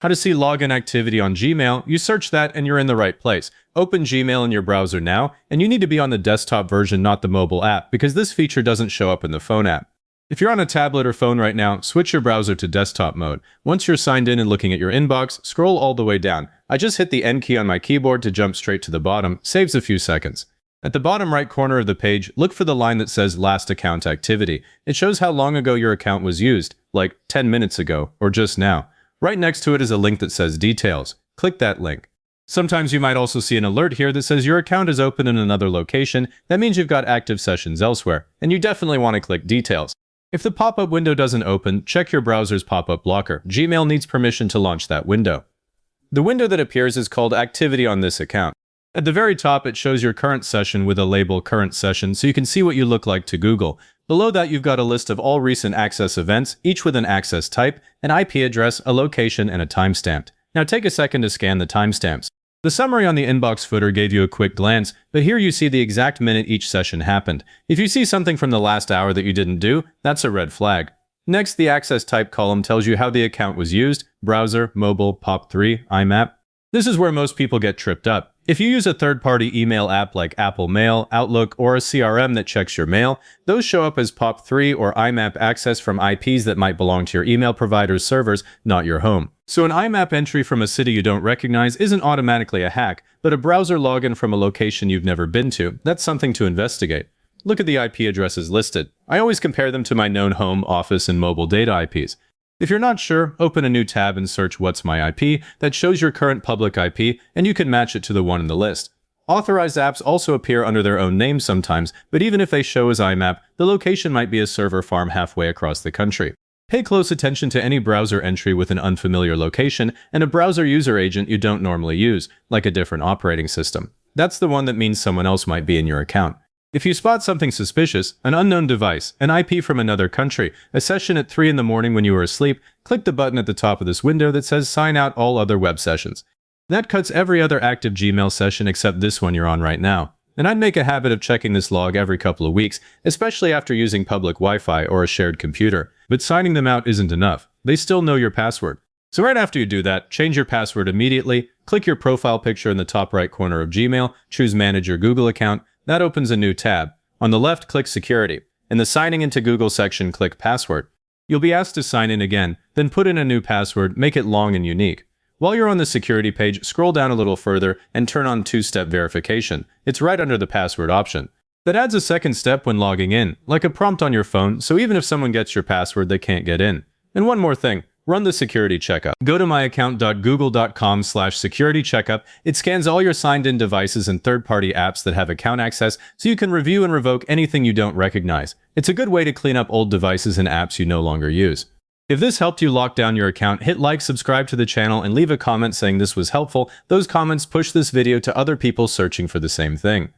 How to see login activity on Gmail, you search that and you're in the right place. Open Gmail in your browser now, and you need to be on the desktop version, not the mobile app, because this feature doesn't show up in the phone app. If you're on a tablet or phone right now, switch your browser to desktop mode. Once you're signed in and looking at your inbox, scroll all the way down. I just hit the N key on my keyboard to jump straight to the bottom, saves a few seconds. At the bottom right corner of the page, look for the line that says Last Account Activity. It shows how long ago your account was used, like 10 minutes ago, or just now. Right next to it is a link that says Details. Click that link. Sometimes you might also see an alert here that says your account is open in another location. That means you've got active sessions elsewhere, and you definitely want to click Details. If the pop-up window doesn't open, check your browser's pop-up blocker. Gmail needs permission to launch that window. The window that appears is called Activity on this account. At the very top, it shows your current session with a label Current Session, so you can see what you look like to Google. Below that, you've got a list of all recent access events, each with an access type, an IP address, a location, and a timestamp. Now take a second to scan the timestamps. The summary on the inbox footer gave you a quick glance, but here you see the exact minute each session happened. If you see something from the last hour that you didn't do, that's a red flag. Next, the access type column tells you how the account was used: browser, mobile, POP3, IMAP. This is where most people get tripped up. If you use a third-party email app like Apple Mail, Outlook, or a CRM that checks your mail, those show up as POP3 or IMAP access from IPs that might belong to your email provider's servers, not your home. So an IMAP entry from a city you don't recognize isn't automatically a hack, but a browser login from a location you've never been to. That's something to investigate. Look at the IP addresses listed. I always compare them to my known home, office, and mobile data IPs. If you're not sure, open a new tab and search What's My IP. That shows your current public IP, and you can match it to the one in the list. Authorized apps also appear under their own name sometimes, but even if they show as IMAP, the location might be a server farm halfway across the country. Pay close attention to any browser entry with an unfamiliar location and a browser user agent you don't normally use, like a different operating system. That's the one that means someone else might be in your account. If you spot something suspicious, an unknown device, an IP from another country, a session at 3 in the morning when you were asleep, click the button at the top of this window that says Sign Out All Other Web Sessions. That cuts every other active Gmail session except this one you're on right now. And I'd make a habit of checking this log every couple of weeks, especially after using public Wi-Fi or a shared computer. But signing them out isn't enough. They still know your password. So right after you do that, change your password immediately, click your profile picture in the top right corner of Gmail, choose Manage Your Google Account. That opens a new tab. On the left, click Security. In the Signing into Google section, click Password. You'll be asked to sign in again, then put in a new password, make it long and unique. While you're on the security page, scroll down a little further and turn on two-step verification. It's right under the password option. That adds a second step when logging in, like a prompt on your phone, so even if someone gets your password, they can't get in. And one more thing. Run the security checkup. Go to myaccount.google.com/security checkup. It scans all your signed-in devices and third-party apps that have account access, so you can review and revoke anything you don't recognize. It's a good way to clean up old devices and apps you no longer use. If this helped you lock down your account, hit like, subscribe to the channel, and leave a comment saying this was helpful. Those comments push this video to other people searching for the same thing.